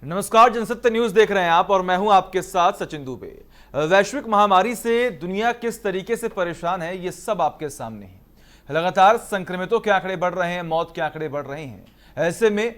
नमस्कार, जनसत्य न्यूज देख रहे हैं आप और मैं हूं आपके साथ सचिन दुबे। वैश्विक महामारी से दुनिया किस तरीके से परेशान है ये सब आपके सामने है। लगातार संक्रमितों के आंकड़े बढ़ रहे हैं, मौत के आंकड़े बढ़ रहे हैं। ऐसे में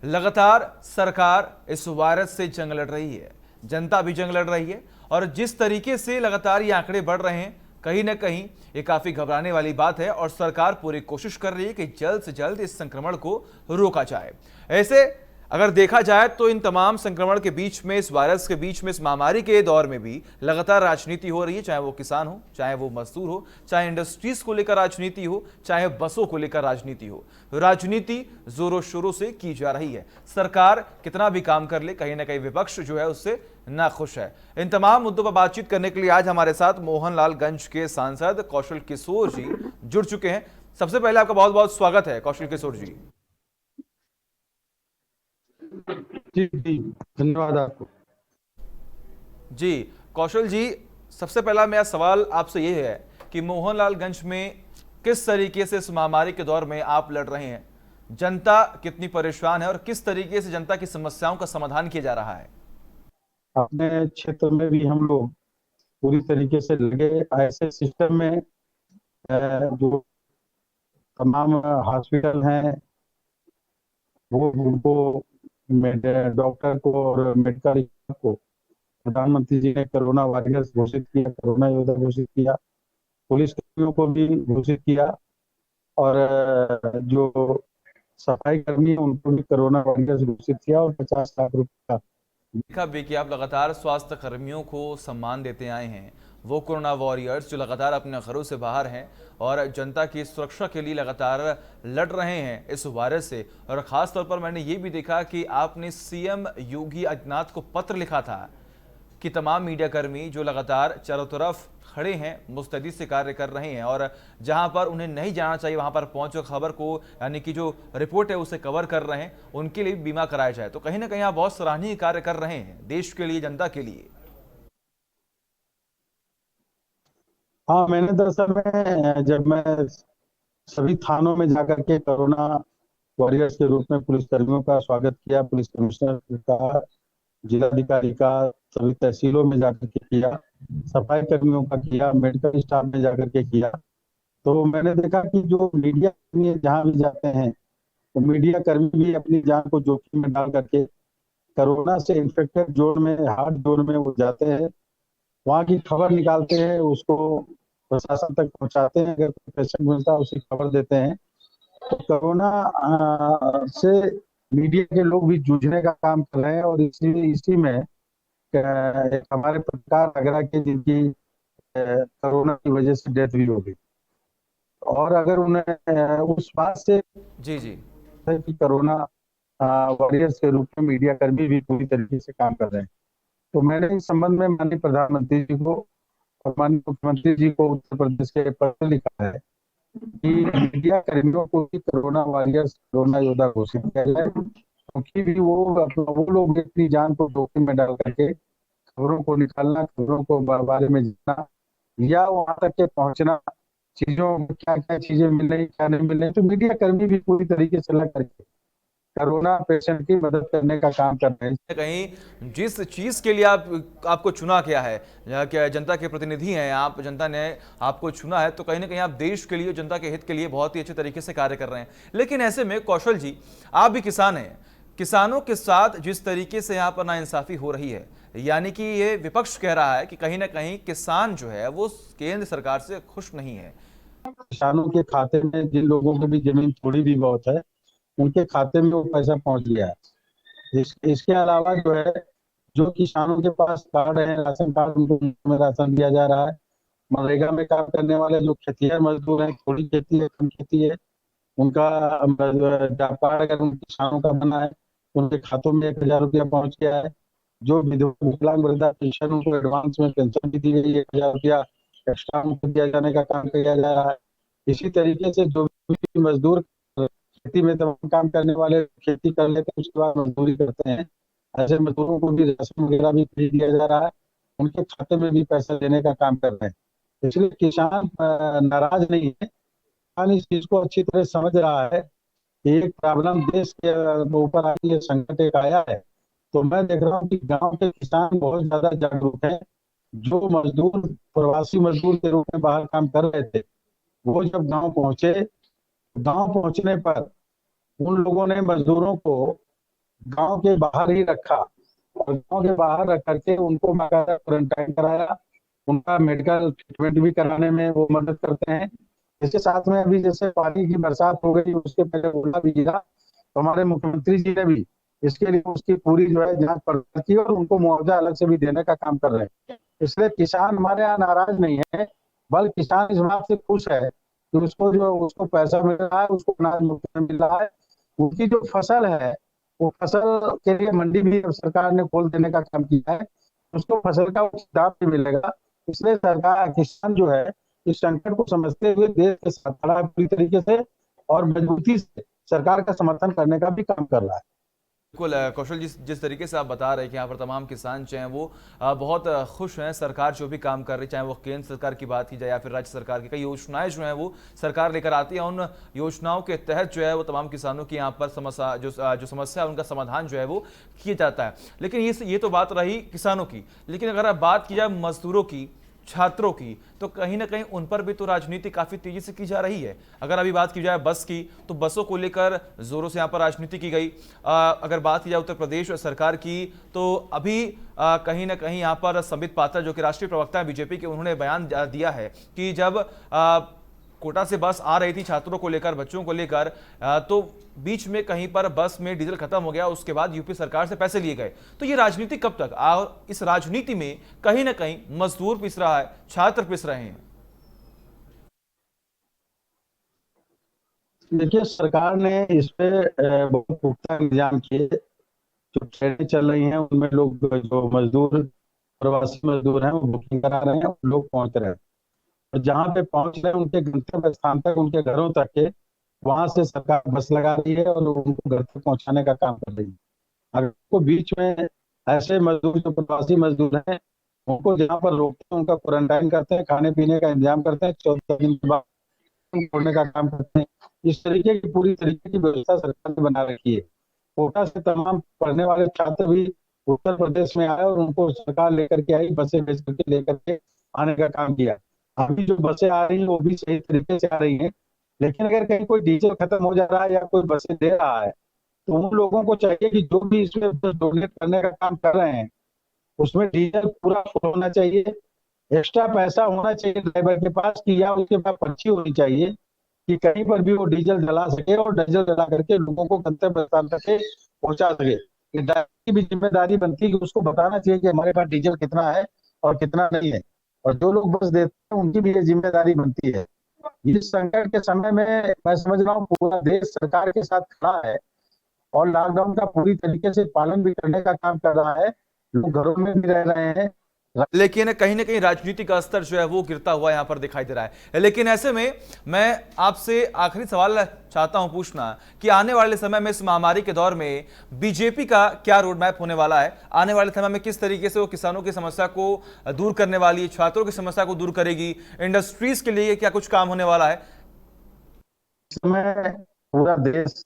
लगातार सरकार इस वायरस से जंग लड़ रही है, जनता भी जंग लड़ रही है और जिस तरीके से लगातार ये आंकड़े बढ़ रहे हैं, कहीं ना कहीं ये काफी घबराने वाली बात है और सरकार पूरी कोशिश कर रही है कि जल्द से जल्द इस संक्रमण को रोका जाए। ऐसे अगर देखा जाए तो इन तमाम संक्रमण के बीच में, इस वायरस के बीच में, इस महामारी के दौर में भी लगातार राजनीति हो रही है, चाहे वो किसान हो, चाहे वो मजदूर हो, चाहे इंडस्ट्रीज को लेकर राजनीति हो, चाहे बसों को लेकर राजनीति हो। राजनीति जोरों शोरों से की जा रही है। सरकार कितना भी काम कर ले, कहीं ना कहीं विपक्ष जो है उससे नाखुश है। इन तमाम मुद्दों पर बातचीत करने के लिए आज हमारे साथ मोहनलालगंज के सांसद कौशल किशोर जी जुड़ चुके हैं। सबसे पहले आपका बहुत बहुत स्वागत है कौशल किशोर जी। जी जी, धन्यवाद आपको। जी कौशल जी, सबसे पहला मेरा सवाल आपसे ये है कि मोहनलालगंज में किस तरीके से इस महामारी के दौर में आप लड़ रहे हैं, जनता कितनी परेशान है और किस तरीके से जनता की समस्याओं का समाधान किया जा रहा है। अपने क्षेत्र में भी हम लोग पूरी तरीके से लगे। ऐसे सिस्टम में जो तमाम हॉस्पिटल हैं वो उनको डॉक्टर को और मेडिकल स्टाफ को प्रधानमंत्री जी ने कोरोना वॉरियर्स घोषित किया, कोरोना योद्धा घोषित किया। पुलिस कर्मियों को भी घोषित किया और जो सफाई कर्मी है उनको भी कोरोना वॉरियर्स घोषित किया और 50 लाख रुपए का। देखा भी कि आप लगातार स्वास्थ्य कर्मियों को सम्मान देते आए हैं, वो कोरोना वॉरियर्स जो लगातार अपने घरों से बाहर हैं और जनता की सुरक्षा के लिए लगातार लड़ रहे हैं इस वायरस से। और ख़ास तौर पर मैंने ये भी देखा कि आपने सीएम योगी आदित्यनाथ को पत्र लिखा था कि तमाम मीडिया कर्मी जो लगातार चारों तरफ खड़े हैं, मुस्तैदी से कार्य कर रहे हैं और जहां पर उन्हें नहीं जाना चाहिए वहां पर पहुंच खबर को, यानी कि जो रिपोर्ट है उसे कवर कर रहे हैं, उनके लिए बीमा कराया जाए। तो कहीं ना कहीं आप बहुत सराहनीय कार्य कर रहे हैं देश के लिए, जनता के लिए। हाँ, मैंने दरअसल में जब मैं सभी थानों में जाकर के कोरोना वॉरियर्स के रूप में पुलिस कर्मियों का स्वागत किया, पुलिस कमिश्नर का, जिलाधिकारी का, सभी तहसीलों में जाकर के किया, सफाई कर्मियों का किया, मेडिकल स्टाफ में जाकर के किया, तो मैंने देखा कि जो मीडिया कर्मी जहाँ भी जाते हैं तो मीडिया कर्मी भी अपनी जान को जोखिम में डाल करके कोरोना से इन्फेक्टेड जोन में, हार्ड जोन में वो जाते हैं, वहाँ की खबर निकालते हैं, उसको प्रशासन तक पहुंचाते हैं। अगर कोई पेशेंट मिलता है उसे खबर देते हैं। तो कोरोना से मीडिया के लोग भी जूझने का काम कर रहे हैं और इसी में एक हमारे पत्रकार आगरा के जिनकी कोरोना की वजह से डेथ भी हो गई, और अगर उन्हें उस बात से जी जी। है कि कोरोना वॉरियर्स के रूप में मीडिया कर्मी भी पूरी तरीके से काम कर रहे हैं, तो मैंने इस संबंध में माननीय प्रधानमंत्री जी को और माननीय मुख्यमंत्री जी को उत्तर प्रदेश के पत्र लिखा है कि मीडिया कर्मियों को भी कोरोना वॉरियर्स, कोरोना योद्धा घोषित किया जाए, क्योंकि भी वो लोग अपनी जान को जोखिम में डाल करके खबरों को निकालना, खबरों को बारे में जानना या वहां तक के पहुंचना, चीजों में क्या क्या चीजें मिल रही, क्या नहीं मिल रही, तो मीडिया कर्मी भी पूरी तरीके से लग करके कोरोना पेशेंट की मदद करने का काम कर रहे हैं। कहीं जिस चीज के लिए आपको चुना गया है, यहाँ के जनता के प्रतिनिधि हैं आप, जनता ने आपको चुना है, तो कहीं ना कहीं आप देश के लिए, जनता के हित के लिए बहुत ही अच्छे तरीके से कार्य कर रहे हैं। लेकिन ऐसे में कौशल जी, आप भी किसान हैं, किसानों के साथ जिस तरीके से यहाँ पर नाइंसाफी हो रही है, यानी कि ये विपक्ष कह रहा है कि कहीं ना कहीं किसान जो है वो केंद्र सरकार से खुश नहीं है। किसानों के खाते में, जिन लोगों की भी जमीन थोड़ी भी बहुत है, उनके खाते में वो पैसा पहुंच गया है। इसके अलावा जो है, जो किसानों के पास कार्ड है, राशन कार्ड, उनको मुफ्त में राशन दिया जा रहा है। मनरेगा में काम करने वाले जो खेतिहर मजदूर हैं, थोड़ी खेती है, कम खेती है, उनका कार्ड अगर उन किसानों का बना है, उनके खातों में 1,000 रुपया पहुंच गया है। जो विधवा विकलांग वृद्धा पेंशन, उनको एडवांस में पेंशन भी दी गई, 1,000 रुपया एक्स्ट्रा उनको दिया जाने का काम किया जा रहा है। इसी तरीके से जो भी मजदूर खेती में तमाम काम करने वाले खेती कर लेते हैं, उसके बाद मजदूरी करते हैं, ऐसे मजदूरों को भी राशन वगैरह भी फ्री दिया जा रहा है, उनके खाते में भी पैसा देने का काम कर रहे हैं। इसलिए किसान नाराज नहीं है। किसान इस चीज को अच्छी तरह समझ रहा है कि एक प्रॉब्लम देश के ऊपर आती है, संकट एक आया है, तो मैं देख रहा हूँ कि गांव के किसान बहुत ज्यादा जागरूक हैं। जो मजदूर प्रवासी मजदूर के रूप में बाहर काम कर रहे थे, वो जब गांव पहुंचे, गांव पहुंचने पर उन लोगों ने मजदूरों को गांव के बाहर ही रखा, और गांव के बाहर रख करके उनको बाकायदा क्वारंटाइन कराया। उनका मेडिकल ट्रीटमेंट भी कराने में वो मदद करते हैं। इसके साथ में अभी जैसे पानी की बरसात हो गई, उसके पहले ओला भी गिरा, तो हमारे मुख्यमंत्री जी ने भी इसके लिए उसकी पूरी जो है जांच पड़ताल की, और उनको मुआवजा अलग से भी देने का काम कर रहे हैं। इसलिए किसान हमारे यहाँ नाराज नहीं है, बल्कि किसान इस बात से खुश है कि उसको पैसा मिल रहा है, उसको अनाज मुफ्त में मिल रहा है। उनकी जो फसल है, वो फसल के लिए मंडी भी सरकार ने खोल देने का काम किया है, उसको फसल का उचित दाम भी मिलेगा। इसलिए सरकार, किसान जो है इस संकट को समझते हुए देश के साथ खड़ा है पूरी तरीके से, और मजबूती से सरकार का समर्थन करने का भी काम कर रहा है। बिल्कुल कौशल, जिस जिस तरीके से आप बता रहे हैं कि यहाँ पर तमाम किसान जो हैं वो बहुत खुश हैं। सरकार जो भी काम कर रही है, चाहे वो केंद्र सरकार की बात की जाए या फिर राज्य सरकार की कई योजनाएं जो हैं वो सरकार लेकर आती है, उन योजनाओं के तहत जो है वो तमाम किसानों की यहाँ पर समस्या जो समस्या है उनका समाधान जो है वो किया जाता है। लेकिन ये तो बात रही किसानों की, लेकिन अगर आप बात की जाए मजदूरों की, छात्रों की, तो कहीं ना कहीं उन पर भी तो राजनीति काफी तेजी से की जा रही है। अगर अभी बात की जाए बस की, तो बसों को लेकर जोरों से यहां पर राजनीति की गई। अगर बात की जाए उत्तर प्रदेश सरकार की, तो अभी कहीं ना कहीं यहां पर संबित पात्रा जो कि राष्ट्रीय प्रवक्ता है बीजेपी के, उन्होंने बयान दिया है कि जब कोटा से बस आ रही थी छात्रों को लेकर, बच्चों को लेकर, तो बीच में कहीं पर बस में डीजल खत्म हो गया, उसके बाद यूपी सरकार से पैसे लिए गए। तो ये राजनीति कब तक? और इस राजनीति में कहीं ना कहीं मजदूर पिस रहा है, छात्र पिस रहे हैं। देखिए, सरकार ने इस पे बहुत पुख्ता इंतजाम किए। जो ट्रेनें चल रही हैं उनमें लोग, जो मजदूर प्रवासी मजदूर हैं, वो बुकिंग करा रहे हैं, लोग पहुंच रहे हैं, और जहाँ पे पहुंच रहे हैं उनके गंतव्य स्थान तक, उनके घरों तक के, वहां से सरकार बस लगा रही है और उनको घर तक पहुंचाने का काम कर रही है। अगर को बीच में ऐसे मजदूर जो प्रवासी मजदूर हैं, उनको जहाँ पर रोकते हैं, उनका क्वारंटाइन करते हैं, खाने पीने का इंतजाम करते हैं, 14 दिन के बाद छोड़ने का काम करते हैं। इस तरीके की पूरी तरीके की व्यवस्था सरकार ने बना रखी है। कोटा से तमाम पढ़ने वाले छात्र भी उत्तर प्रदेश में आए, और उनको सरकार लेकर के आई, बसें भेज करके लेकर के आने का काम किया। अभी जो बसें आ रही हैं वो भी सही तरीके से आ रही हैं, लेकिन अगर कहीं कोई डीजल खत्म हो जा रहा है या कोई बसें दे रहा है, तो उन लोगों को चाहिए कि जो भी इसमें डोनेट करने का काम कर रहे हैं, उसमें डीजल पूरा फुल होना चाहिए। एक्स्ट्रा पैसा होना चाहिए ड्राइवर के पास, कि या उसके पास पर्ची होनी चाहिए कि कहीं पर भी वो डीजल डला सके, और डीजल डला करके लोगों को गंतव्य स्थान तक के पहुंचा सके। ये ड्राइवर की भी जिम्मेदारी बनती है कि उसको बताना चाहिए कि हमारे पास डीजल कितना है और कितना नहीं है, और जो लोग बस देते हैं उनकी भी ये जिम्मेदारी बनती है। इस संकट के समय में मैं समझ रहा हूँ पूरा देश सरकार के साथ खड़ा है, और लॉकडाउन का पूरी तरीके से पालन भी करने का काम कर रहा है। लोग घरों में भी रह रहे हैं। लेकिन कहीं ना कहीं राजनीति का स्तर जो है वो गिरता हुआ यहां पर दिखाई दे रहा है। लेकिन ऐसे में मैं आपसे आखिरी सवाल चाहता हूं पूछना कि आने वाले समय में इस महामारी के दौर में बीजेपी का क्या रोड मैप होने वाला है? आने वाले समय में किस तरीके से वो किसानों की समस्या को दूर करने वाली है, छात्रों की समस्या को दूर करेगी, इंडस्ट्रीज के लिए क्या कुछ काम होने वाला है? इस समय पूरा देश,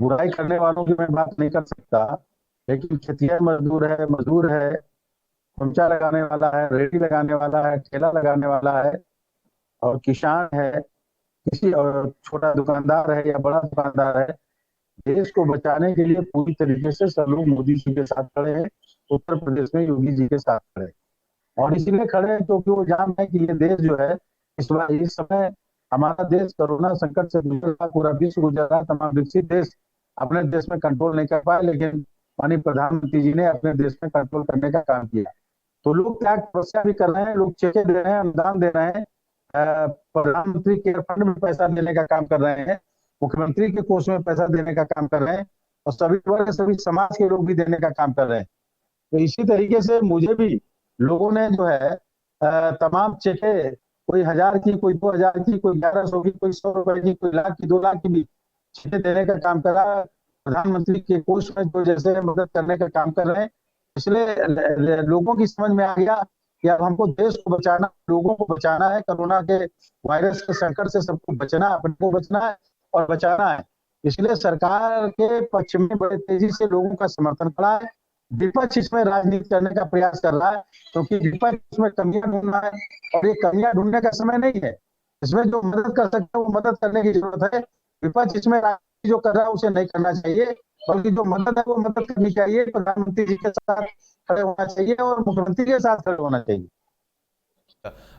बुराई करने वालों की मैं बात नहीं कर सकता, लेकिन खेतिहर मजदूर है, खोमचा लगाने वाला है, रेडी लगाने वाला है, ठेला लगाने वाला है, और किसान है, किसी और छोटा दुकानदार है या बड़ा दुकानदार है, देश को बचाने के लिए पूरी तरीके से सब लोग मोदी जी के साथ खड़े हैं। उत्तर प्रदेश में योगी जी के साथ खड़े हैं, और इसीलिए खड़े हैं क्योंकि वो जान है कि ये देश जो है, इस समय हमारा देश कोरोना संकट से गुजर रहा, पूरा विश्व गुजर रहा। तमाम विकसित देश अपने देश में कंट्रोल नहीं कर पाए, लेकिन माननीय प्रधानमंत्री जी ने अपने देश में कंट्रोल करने का काम किया। तो लोग क्या तपस्या भी कर रहे हैं, लोग चेके दे रहे हैं, अनुदान दे रहे हैं, प्रधानमंत्री केयर फंड में पैसा देने का काम कर रहे हैं, मुख्यमंत्री के कोष में पैसा देने का काम कर रहे हैं, और सभी वर्ग सभी समाज के लोग भी देने का काम कर रहे हैं। तो इसी तरीके से मुझे भी लोगों ने जो है तमाम चेके, कोई 1000 की, कोई 2000 की, कोई 1100 की, कोई 100 रुपए की, कोई लाख की, 2 लाख की भी चेके देने का काम करा। प्रधानमंत्री के कोष में जो जैसे मदद करने का काम कर रहे हैं, इसलिए लोगों की समझ में आ गया कि अब हमको देश को बचाना, लोगों को बचाना है, कोरोना के वायरस के संकट से सबको बचना, अपने को बचना है और बचाना है। इसलिए सरकार के पक्ष में बड़े तेजी से लोगों का समर्थन खड़ा है। विपक्ष इसमें राजनीति करने का प्रयास कर रहा है, क्योंकि विपक्ष इसमें कमियां ढूंढ रहा है, और ये कमियां ढूंढने का समय नहीं है। इसमें जो मदद कर सकता है वो मदद करने की जरूरत है। विपक्ष इसमें राजनीति जो कर रहा है उसे नहीं करना चाहिए, बल्कि जो मदद है वो मदद करनी चाहिए। प्रधानमंत्री जी के साथ खड़े होना चाहिए और मुख्यमंत्री के साथ खड़े होना चाहिए।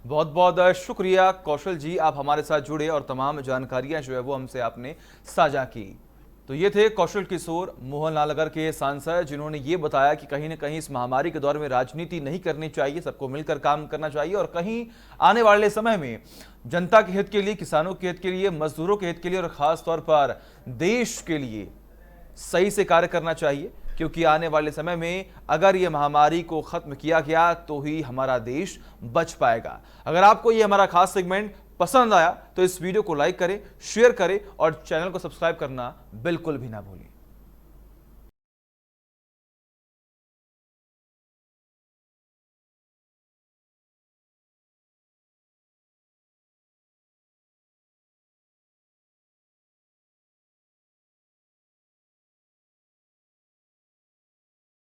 बहुत बहुत शुक्रिया कौशल जी, आप हमारे साथ जुड़े और तमाम जानकारियां जो है वो हमसे आपने साझा की। तो ये थे कौशल किशोर, मोहनलालगढ़ के सांसद, जिन्होंने ये बताया कि कहीं ना कहीं इस महामारी के दौर में राजनीति नहीं करनी चाहिए, सबको मिलकर काम करना चाहिए और कहीं आने वाले समय में जनता के हित के लिए, किसानों के हित के लिए, मजदूरों के हित के लिए और खास तौर पर देश के लिए सही से कार्य करना चाहिए, क्योंकि आने वाले समय में अगर ये महामारी को खत्म किया गया तो ही हमारा देश बच पाएगा। अगर आपको ये हमारा खास सेगमेंट पसंद आया तो इस वीडियो को लाइक करें, शेयर करें और चैनल को सब्सक्राइब करना बिल्कुल भी ना भूलें।